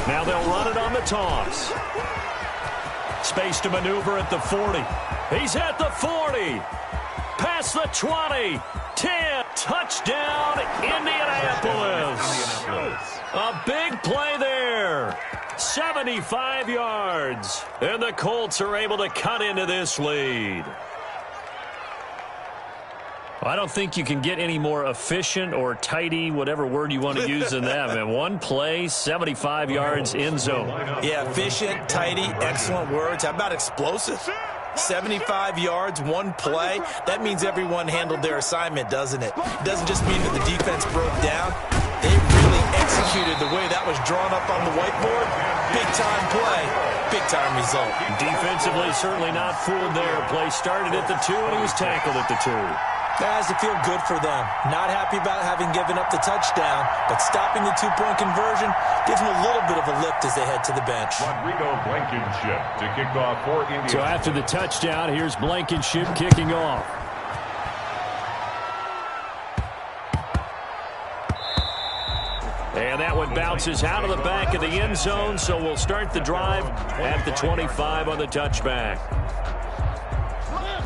Now they'll run it on the toss. Space to maneuver at the 40. He's at the 40. Past the 20. 10. Touchdown, Indianapolis. A big play there. 75 yards. And the Colts are able to cut into this lead. I don't think you can get any more efficient or tidy, whatever word you want to use in that. Man, one play, 75 yards, end zone. Yeah, efficient, tidy, excellent words. How about explosive? 75 yards, one play. That means everyone handled their assignment, doesn't it? It doesn't just mean that the defense broke down. They really executed the way that was drawn up on the whiteboard. Big-time play, big-time result. Defensively, certainly not fooled there. Play started at the 2, and he was tackled at the 2. That has to feel good for them. Not happy about having given up the touchdown, but stopping the two-point conversion gives them a little bit of a lift as they head to the bench. Blankenship to kick off for Indiana. So after the touchdown, here's Blankenship kicking off. And that one bounces out of the back of the end zone, so we'll start the drive at the 25 on the touchback.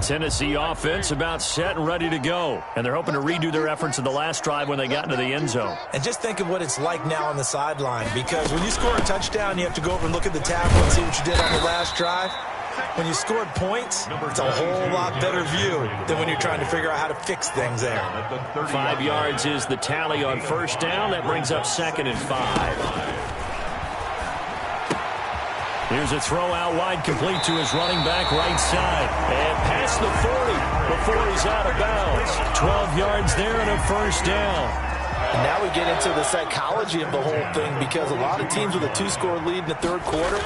Tennessee offense about set and ready to go. And they're hoping to redo their efforts in the last drive when they got into the end zone. And just think of what it's like now on the sideline, because when you score a touchdown, you have to go over and look at the tackle and see what you did on the last drive. When you scored points, it's a whole lot better view than when you're trying to figure out how to fix things there. 5 yards is the tally on first down. That brings up 2nd and 5. Here's a throw out wide, complete to his running back right side. And past the 40 before he's out of bounds. 12 yards there and a first down. And now we get into the psychology of the whole thing, because a lot of teams with a 2-score lead in the third quarter,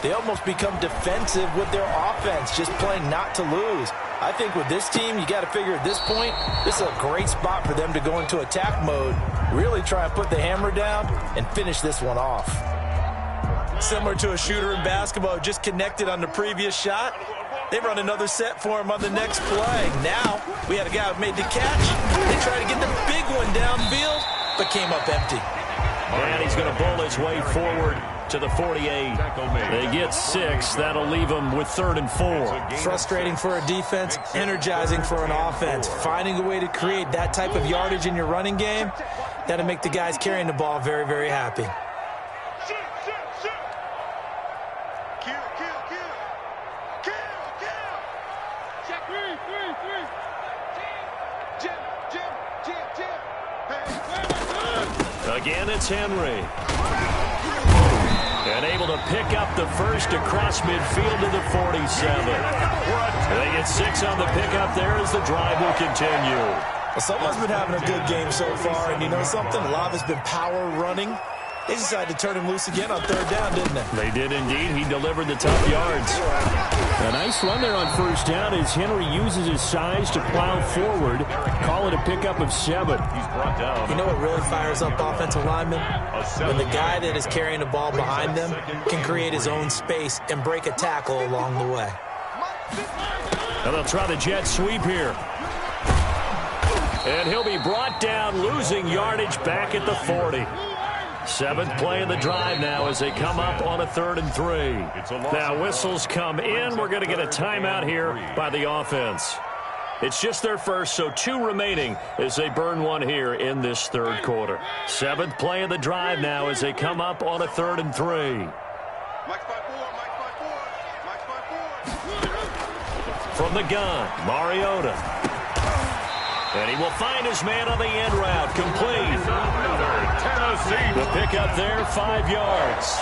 they almost become defensive with their offense, just playing not to lose. I think with this team, you got to figure at this point, this is a great spot for them to go into attack mode, really try and put the hammer down and finish this one off. Similar to a shooter in basketball who just connected on the previous shot. They run another set for him on the next play. Now, we had a guy who made the catch. They tried to get the big one downfield, but came up empty. And he's going to bowl his way forward to the 48. They get 6. That'll leave them with 3rd and 4. Frustrating for a defense, energizing for an offense. Finding a way to create that type of yardage in your running game, that'll make the guys carrying the ball very, very happy. Again, it's Henry. And able to pick up the first across midfield to the 47. They get 6 on the pickup there as the drive will continue. Well, someone's been having a good game so far, and you know something? A lot has been power running. They decided to turn him loose again on 3rd down, didn't they? They did indeed. He delivered the tough yards. A nice run there on first down as Henry uses his size to plow forward. Call it a pickup of 7. You know what really fires up offensive linemen? When the guy that is carrying the ball behind them can create his own space and break a tackle along the way. Now they'll try the jet sweep here. And he'll be brought down, losing yardage back at the 40. 7th play of the drive now as they come up on a 3rd and 3. Now whistles come in. We're going to get a timeout here by the offense. It's just their first, so 2 remaining as they burn one here in this third quarter. 7th play of the drive now as they come up on a 3rd and 3. From the gun, Mariota. And he will find his man on the end route. Complete. The pickup there, 5 yards.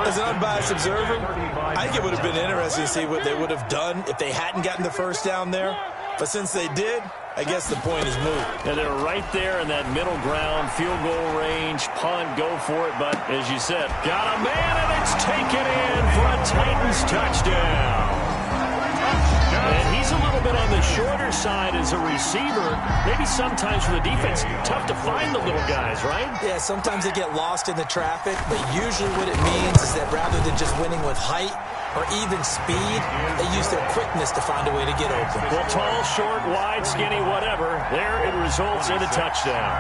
As an unbiased observer, I think it would have been interesting to see what they would have done if they hadn't gotten the first down there. But since they did, I guess the point is moot. And they're right there in that middle ground, field goal range, punt, go for it. But as you said, got a man, and it's taken in for a Titans touchdown. And he's a little bit on the shorter side as a receiver. Maybe sometimes for the defense, tough to find the little guys, right? Yeah, sometimes they get lost in the traffic, but usually what it means is that rather than just winning with height or even speed, they use their quickness to find a way to get open. Well, tall, short, wide, skinny, whatever, there it results in a touchdown.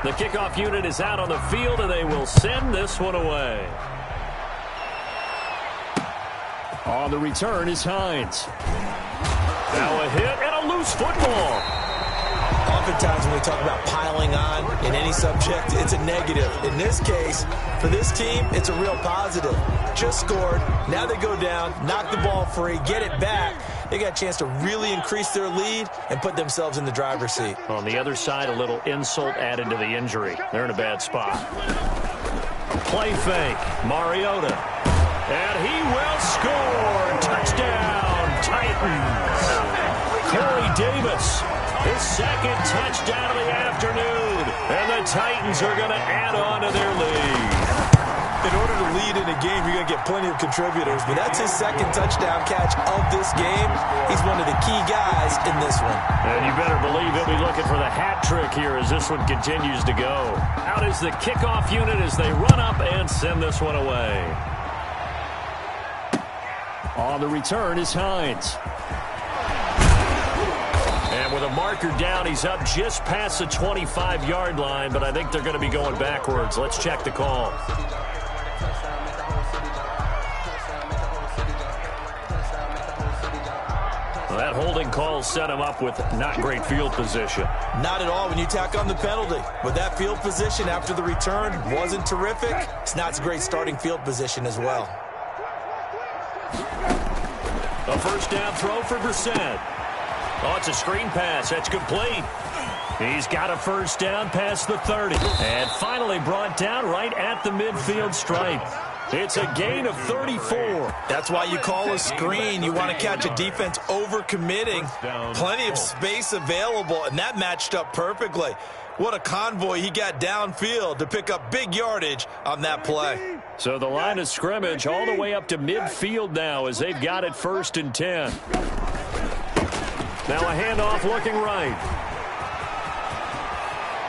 The kickoff unit is out on the field, and they will send this one away. On the return is Hines. Now a hit and a loose football. Oftentimes when we talk about piling on in any subject, it's a negative. In this case, for this team, it's a real positive. Just scored. Now they go down, knock the ball free, get it back. They got a chance to really increase their lead and put themselves in the driver's seat. On the other side, a little insult added to the injury. They're in a bad spot. Play fake. Mariota. And he will score. Touchdown, Titans. Corey Davis, his second touchdown of the afternoon. And the Titans are going to add on to their lead. In order to lead in a game, you're going to get plenty of contributors, but that's his second touchdown catch of this game. He's one of the key guys in this one. And you better believe he'll be looking for the hat trick here as this one continues to go. Out is the kickoff unit as they run up and send this one away. On the return is Hines. And with a marker down, he's up just past the 25-yard line, but I think they're going to be going backwards. Let's check the call. Well, that holding call set him up with not great field position. Not at all when you tack on the penalty. With that field position after the return wasn't terrific. It's not a great starting field position as well. A first down throw for Brissett. Oh, it's a screen pass. That's complete. He's got a first down past the 30. And finally brought down right at the midfield stripe. It's a gain of 34. That's why you call a screen. You want to catch a defense over-committing. Plenty of space available, and that matched up perfectly. What a convoy he got downfield to pick up big yardage on that play. So the line of scrimmage all the way up to midfield now as they've got it 1st and 10. Now a handoff looking right.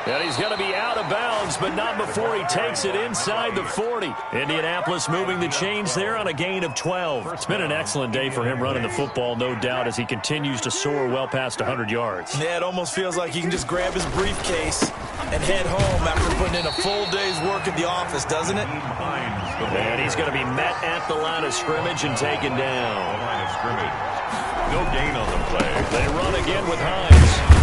And he's going to be out of bounds, but not before he takes it inside the 40. Indianapolis moving the chains there on a gain of 12. It's been an excellent day for him running the football, no doubt, as he continues to soar well past 100 yards. Yeah, it almost feels like he can just grab his briefcase and head home after putting in a full day's work at the office, doesn't it? And he's going to be met at the line of scrimmage and taken down. The line of scrimmage. No gain on the play. They run again with Hines.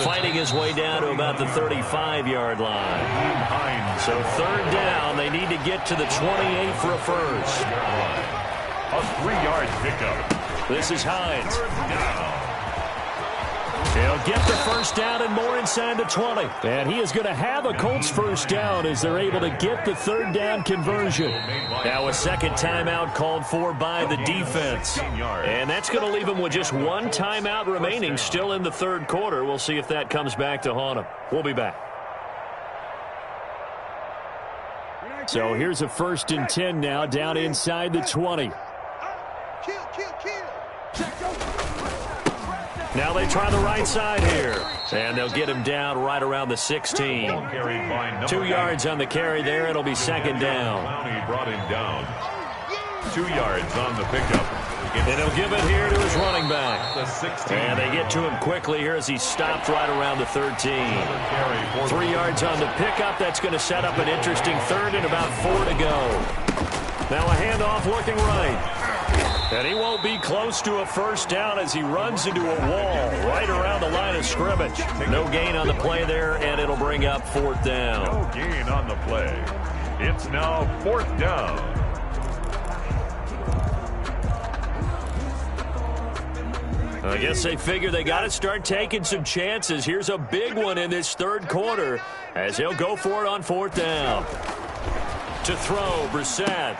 Fighting his way down to about the 35-yard line. So 3rd down, they need to get to the 28 for a first. A 3-yard pickup. This is Hines. He'll get the first down and more inside the 20. And he is going to have a Colts first down as they're able to get the 3rd down conversion. Now a second timeout called for by the defense. And that's going to leave him with just one timeout remaining still in the 3rd quarter. We'll see if that comes back to haunt him. We'll be back. So here's a 1st and 10 now down inside the 20. Now they try the right side here. And they'll get him down right around the 16. 2 yards on the carry there. It'll be 2nd down. Clowney brought him down. 2 yards on the pickup. And he'll give it here to his running back. And they get to him quickly here as he stopped right around the 13. 3 yards on the pickup. That's going to set up an interesting 3rd and about 4 to go. Now a handoff looking right. And he won't be close to a first down as he runs into a wall right around the line of scrimmage. No gain on the play there, and it'll bring up 4th down. No gain on the play. It's now 4th down. I guess they figure they got to start taking some chances. Here's a big one in this 3rd quarter as he'll go for it on 4th down. To throw, Brissett.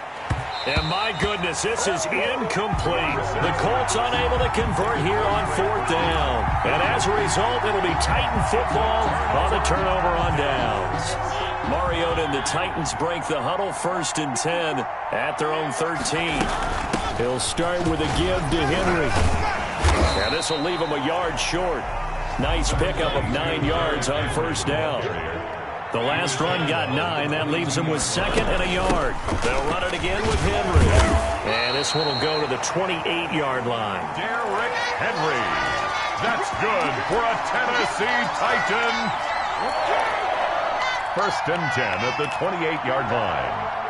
And my goodness, this is incomplete. The Colts unable to convert here on 4th down. And as a result, it'll be Titan football on the turnover on downs. Mariota and the Titans break the huddle 1st and 10 at their own 13. He'll start with a give to Henry. And this will leave him a yard short. Nice pickup of 9 yards on 1st down. The last run got 9. That leaves him with 2nd and a yard. They'll run it again with Henry. And this one will go to the 28-yard line. Derrick Henry. That's good for a Tennessee Titan. First and 10 at the 28-yard line.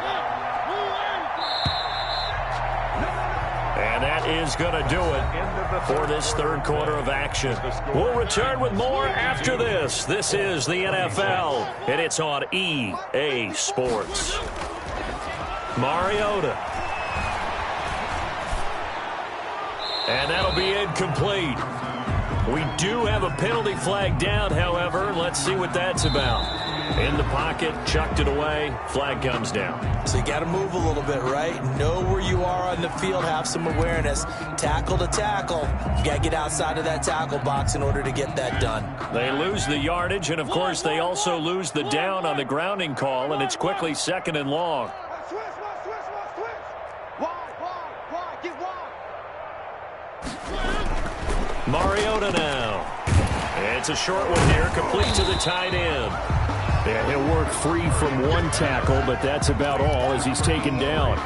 And that is going to do it for this third quarter of action. We'll return with more after this. This is the NFL, and it's on EA Sports. Mariota. And that'll be incomplete. We do have a penalty flag down, however. Let's see what that's about. In the pocket, chucked it away, flag comes down. So you got to move a little bit, right? Know where you are on the field, have some awareness. Tackle to tackle. You got to get outside of that tackle box in order to get that done. They lose the yardage, and of course they also lose the down on the grounding call, and it's quickly second and long. Mariota now. It's a short one here, complete to the tight end. Yeah, he'll work free from one tackle, but that's about all as he's taken down.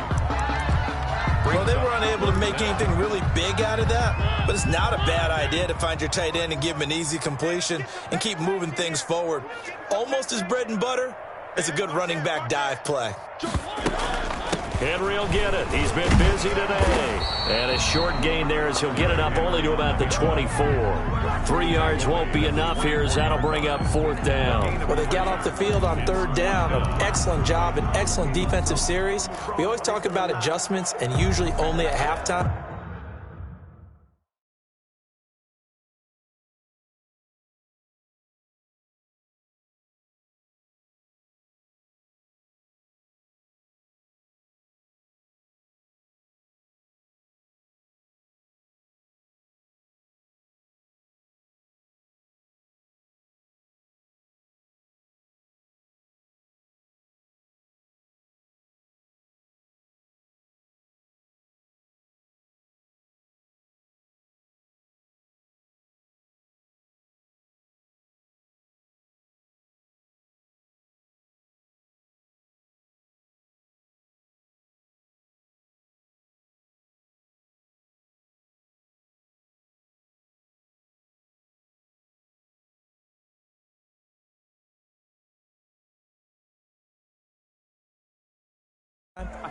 Well, they were unable to make anything really big out of that, but it's not a bad idea to find your tight end and give him an easy completion and keep moving things forward. Almost his bread and butter. It's a good running back dive play. Henry will get it. He's been busy today. And a short gain there as he'll get it up only to about the 24. 3 yards won't be enough here as that'll bring up fourth down. Well, they got off the field on third down. An excellent job, an excellent defensive series. We always talk about adjustments and usually only at halftime.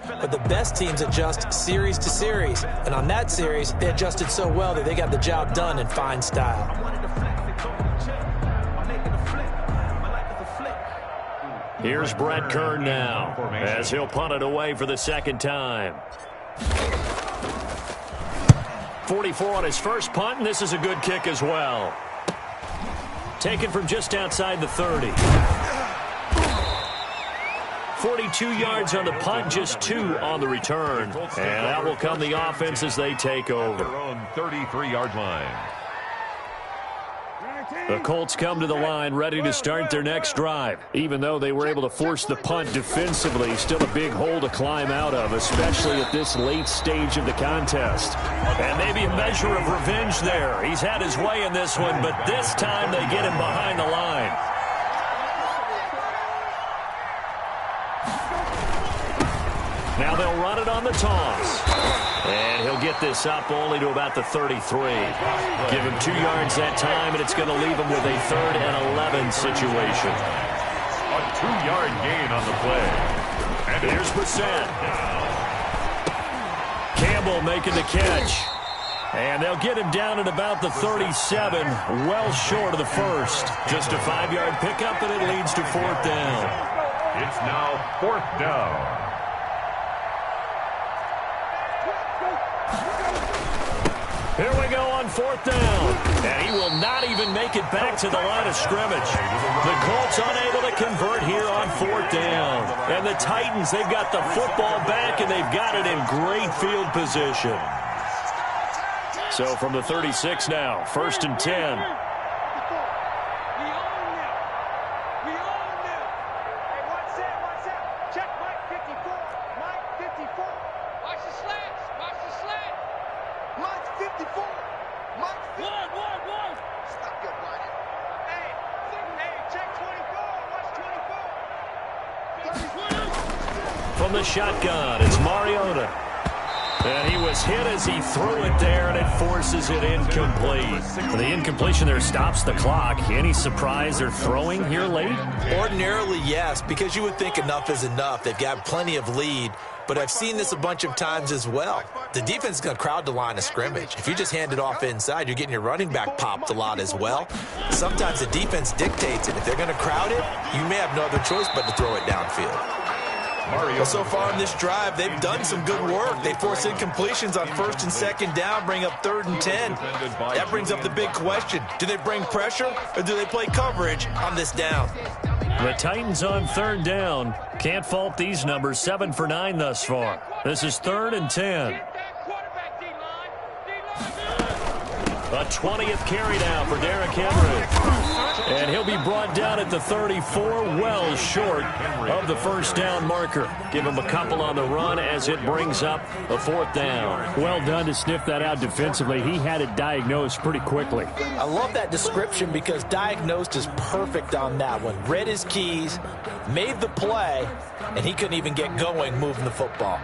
But the best teams adjust series to series. And on that series, they adjusted so well that they got the job done in fine style. Here's Brett Kern now as he'll punt it away for the second time. 44 on his first punt, and this is a good kick as well. Taken from just outside the 30. 42 yards on the punt, just 2 on the return. And that will come the offense as they take over. Their own 33-yard line. The Colts come to the line ready to start their next drive. Even though they were able to force the punt defensively, still a big hole to climb out of, especially at this late stage of the contest. And maybe a measure of revenge there. He's had his way in this one, but this time they get him behind the line. Now they'll run it on the toss. And he'll get this up only to about the 33. Give him 2 yards that time, and it's going to leave him with a 3rd and 11 situation. A 2-yard gain on the play. And here's Brissett. Campbell making the catch. And they'll get him down at about the 37, well short of the first. Just a 5-yard pickup, and it leads to 4th down. It's now 4th down. Here we go on 4th down. And he will not even make it back to the line of scrimmage. The Colts unable to convert here on 4th down. And the Titans, they've got the football back, and they've got it in great field position. So from the 36 now, 1st and 10. From the shotgun, it's Mariota. And he was hit as he threw it there, and it forces it incomplete. The incompletion there stops the clock. Any surprise they're throwing here late? Ordinarily, yes, because you would think enough is enough. They've got plenty of lead, but I've seen this a bunch of times as well. The defense is going to crowd the line of scrimmage. If you just hand it off inside, you're getting your running back popped a lot as well. Sometimes the defense dictates it. If they're going to crowd it, you may have no other choice but to throw it downfield. Well, so far in this drive, they've done some good work. They force incompletions on 1st and 2nd down, bring up 3rd and 10. That brings up the big question. Do they bring pressure or do they play coverage on this down? The Titans on 3rd down. Can't fault these numbers. 7 for 9 thus far. This is 3rd and 10. A 20th carry now for Derrick Henry. And he'll be brought down at the 34, well short of the 1st down marker. Give him a couple on the run as it brings up a 4th down. Well done to sniff that out defensively. He had it diagnosed pretty quickly. I love that description because diagnosed is perfect on that one. Read his keys, made the play, and he couldn't even get going moving the football.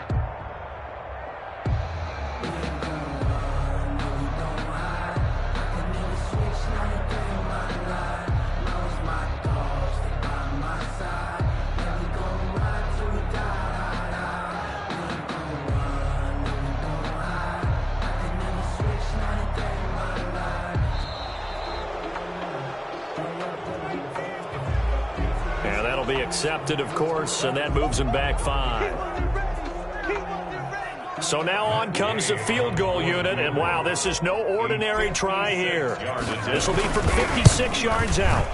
Be accepted, of course, and that moves him back 5. So now on comes the field goal unit, and wow, this is no ordinary try here. This will be from 56 yards out.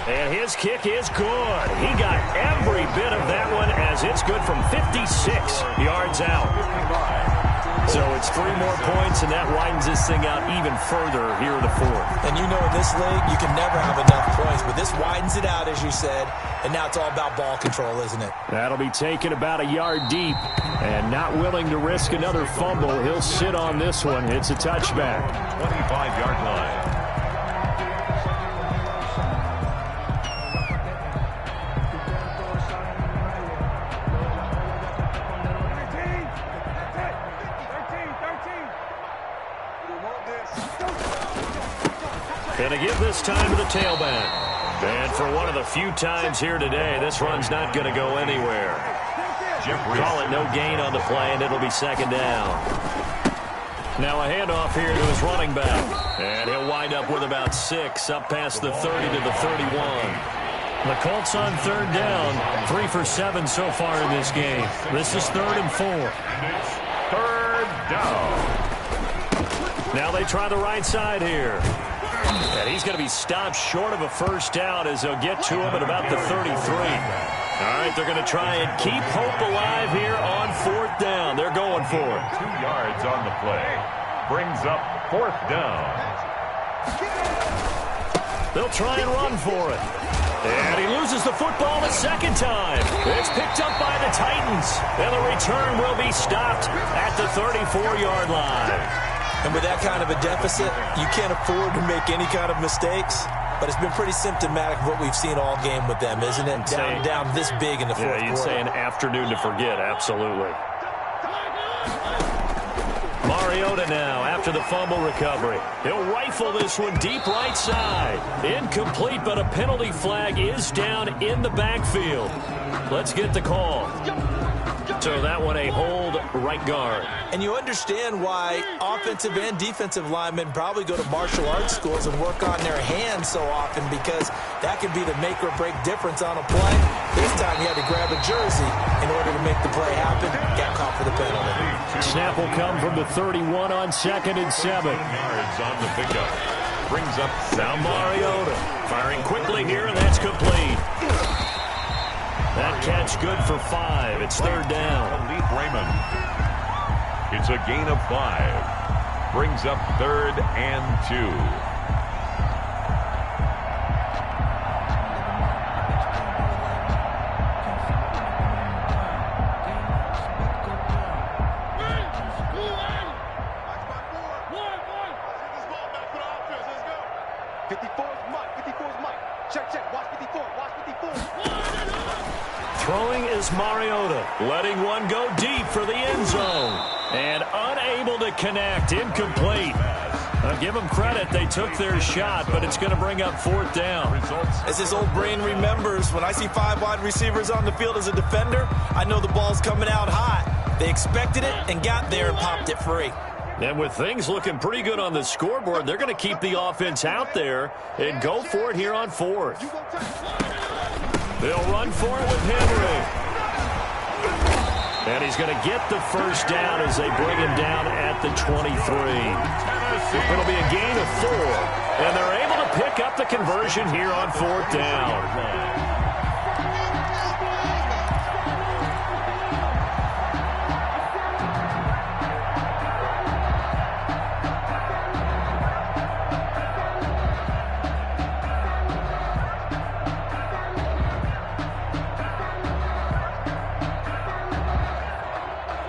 And his kick is good. He got every bit of that one as it's good from 56 yards out. So it's 3 more points, and that widens this thing out even further here in the 4th. And you know in this league, you can never have enough points, but this widens it out, as you said, and now it's all about ball control, isn't it? That'll be taken about a yard deep, and not willing to risk another fumble. He'll sit on this one. It's a touchback. 25-yard line. Going to give this time to the tailback. And for one of the few times here today, this run's not going to go anywhere. Call it no gain on the play, and it'll be 2nd down. Now a handoff here to his running back. And he'll wind up with about 6, up past the 30 to the 31. The Colts on 3rd down, 3 for 7 so far in this game. This is 3rd and 4. 3rd down. Now they try the right side here. And he's going to be stopped short of a 1st down as they'll get to him at about the 33. All right, they're going to try and keep hope alive here on 4th down. They're going for it. 2 yards on the play. Brings up 4th down. They'll try and run for it. And he loses the football a 2nd time. It's picked up by the Titans. And the return will be stopped at the 34-yard line. And with that kind of a deficit, you can't afford to make any kind of mistakes. But it's been pretty symptomatic of what we've seen all game with them, isn't it? Down this big in the 4th quarter. Yeah, you'd say an afternoon to forget, absolutely. Mariota now after the fumble recovery. He'll rifle this one deep right side. Incomplete, but a penalty flag is down in the backfield. Let's get the call. So that one a hold right guard. And you understand why offensive and defensive linemen probably go to martial arts schools and work on their hands so often, because that can be the make or break difference on a play. This time he had to grab a jersey in order to make the play happen. Got caught for the penalty. Snap will come from the 31 on 2nd and 7. Yards on the pickup. Brings up now Mariota firing quickly here, and that's complete. That catch good for 5. It's 3rd down. Elite Raymond. It's a gain of 5. Brings up 3rd and 2. Check. Watch 54. Throwing is Mariota, letting one go deep for the end zone. And unable to connect, incomplete. Give them credit, they took their shot, but it's going to bring up fourth down. As his old brain remembers, when I see 5 wide receivers on the field as a defender, I know the ball's coming out hot. They expected it and got there and popped it free. And with things looking pretty good on the scoreboard, they're going to keep the offense out there and go for it here on fourth. They'll run for it with Henry. And he's going to get the first down as they bring him down at the 23. It'll be a gain of 4. And they're able to pick up the conversion here on fourth down.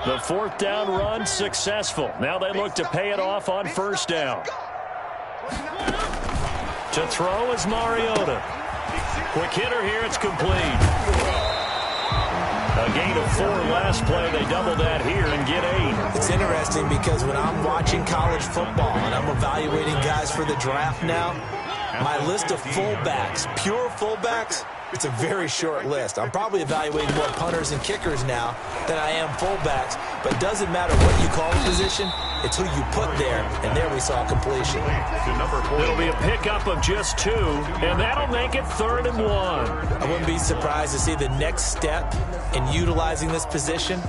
The fourth down run successful. Now they look to pay it off on first down. To throw is Mariota. Quick hitter here, it's complete. A gain of 4 last play. They double that here and get 8. It's interesting because when I'm watching college football and I'm evaluating guys for the draft now, my list of fullbacks, pure fullbacks, it's a very short list. I'm probably evaluating more punters and kickers now than I am fullbacks. But it doesn't matter what you call the position. It's who you put there. And there we saw completion. It'll be a pickup of just 2, and that'll make it 3rd and 1. I wouldn't be surprised to see the next step in utilizing this position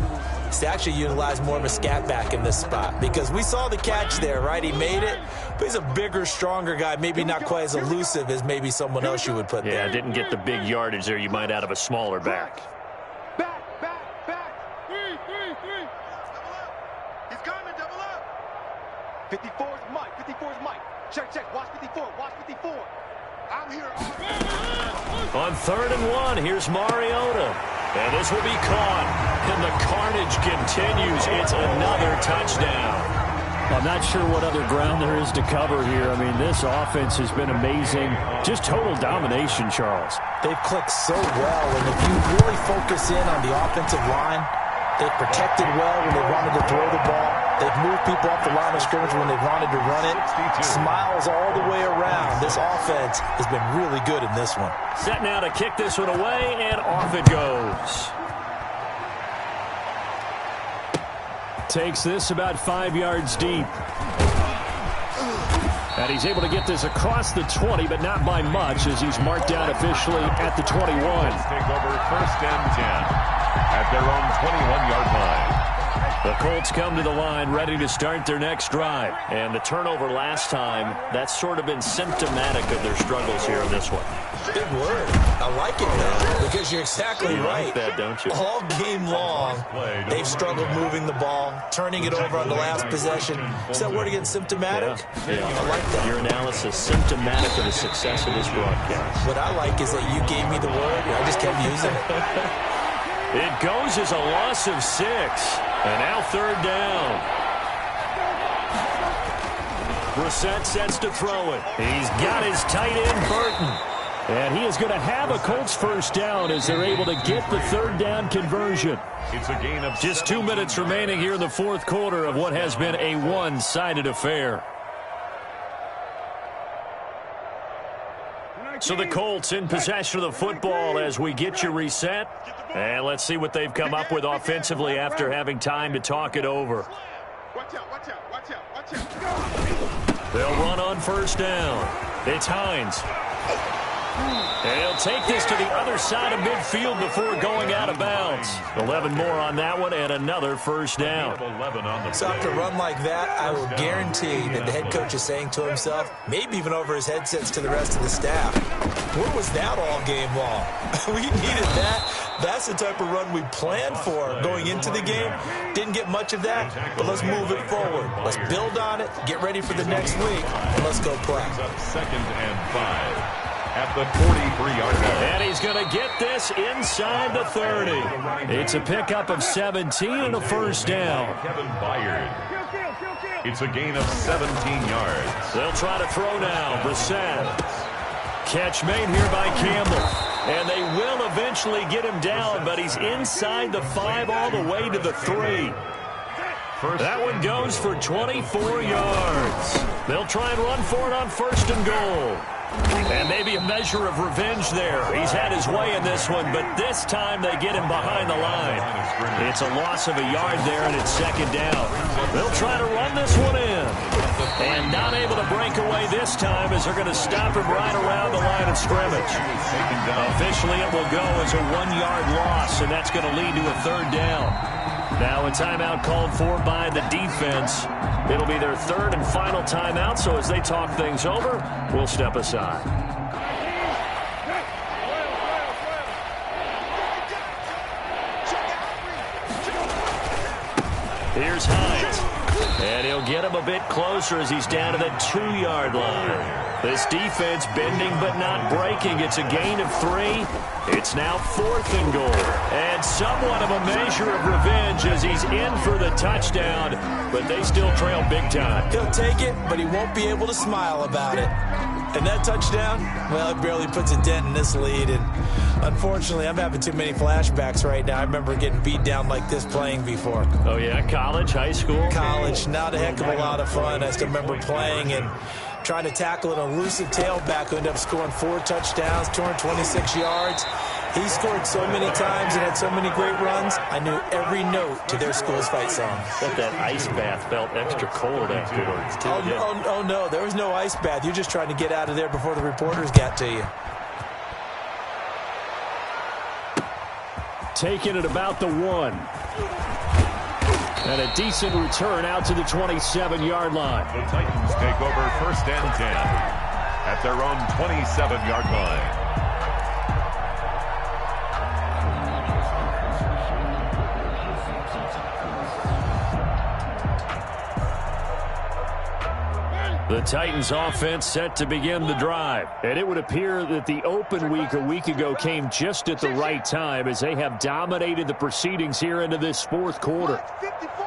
is to actually utilize more of a scat back in this spot. Because we saw the catch there, right? He made it. But he's a bigger, stronger guy, maybe not quite as elusive as maybe someone else you would put there. Yeah, didn't get the big yardage there you might out of a smaller back. Back. 3. He's coming, double up. 54's Mike. Check. Watch 54. I'm here. On 3rd and 1, here's Mariota. And this will be caught. And the carnage continues. It's another touchdown. I'm not sure what other ground there is to cover here. I mean, this offense has been amazing. Just total domination, Charles. They've clicked so well, and if you really focus in on the offensive line, they've protected well when they wanted to throw the ball. They've moved people off the line of scrimmage when they wanted to run it. Smiles all the way around. This offense has been really good in this one. Set now to kick this one away, and off it goes. Takes this about 5 yards deep. And he's able to get this across the 20, but not by much, as he's marked down officially at the 21. Take over 1st and 10 at their own 21-yard line. The Colts come to the line ready to start their next drive. And the turnover last time, that's sort of been symptomatic of their struggles here in this one. Big word. I like it, though, because you're exactly right. Like that, don't you? All game long, they've struggled moving the ball, turning it over on the last possession. Is that word again, symptomatic? Yeah. I like that. Your analysis, symptomatic of the success of this broadcast. What I like is that you gave me the word, and I just kept using it. It goes as a loss of 6. And now 3rd down. Brissett sets to throw it. He's got his tight end, Burton. And he is going to have a Colts first down as they're able to get the 3rd down conversion. It's a gain of 2 minutes remaining here in the 4th quarter of what has been a one-sided affair. So the Colts in possession of the football as we get you reset. And let's see what they've come up with offensively after having time to talk it over. Watch out. They'll run on first down. It's Hines. And he'll take this to the other side of midfield before going out of bounds. 11 more on that one and another first down. So after a run like that, I will guarantee that the head coach is saying to himself, maybe even over his headsets to the rest of the staff, where was that all game long? We needed that. That's the type of run we planned for going into the game. Didn't get much of that, but let's move it forward. Let's build on it, get ready for the next week, and let's go play. 2nd and 5. At the 43-yard line. And he's going to get this inside the 30. It's a pickup of 17 and a first down. Kevin Byard. It's a gain of 17 yards. They'll try to throw now. Brissett catch made here by Campbell. And they will eventually get him down, but he's inside the 5 all the way to the 3. That one goes for 24 yards. They'll try and run for it on 1st and goal. And maybe a measure of revenge there. He's had his way in this one, but this time they get him behind the line. It's a loss of a yard there, and it's 2nd down. They'll try to run this one in. And not able to break away this time as they're going to stop him right around the line of scrimmage. Officially, it will go as a 1-yard loss, and that's going to lead to a 3rd down. Now a timeout called for by the defense. It'll be their 3rd and final timeout, so as they talk things over, we'll step aside. Here's Hines. And he'll get him a bit closer as he's down to the 2-yard line. This defense bending but not breaking. It's a gain of 3. It's now 4th and goal. And somewhat of a measure of revenge as he's in for the touchdown, but they still trail big time. He'll take it, but he won't be able to smile about it. And that touchdown, well, it barely puts a dent in this lead. And unfortunately, I'm having too many flashbacks right now. I remember getting beat down like this playing before. Oh, yeah? College, high school? College. Not a heck of a lot of fun. I still remember playing and trying to tackle an elusive tailback who ended up scoring 4 touchdowns, 226 yards. He scored so many times and had so many great runs, I knew every note to their school's fight song. But that ice bath felt extra cold afterwards, too. Oh, no, there was no ice bath. You're just trying to get out of there before the reporters got to you. Taking it about the 1. And a decent return out to the 27-yard line. The Titans take over 1st and 10 at their own 27-yard line. The Titans offense set to begin the drive. And it would appear that the open week a week ago came just at the right time as they have dominated the proceedings here into this 4th quarter. Mark 54.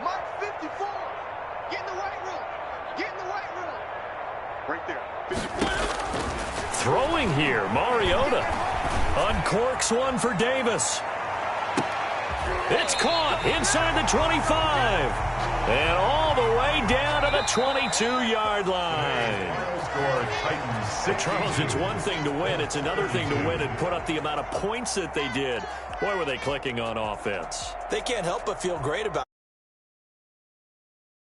Mark 54. Get in the weight room. Get in the weight room. Right there. 54. Throwing here, Mariota uncorks one for Davis. It's caught inside the 25. And all the way down to the 22-yard line. Charles, it's one thing to win. It's another thing to win and put up the amount of points that they did. Boy, were they clicking on offense. They can't help but feel great about it.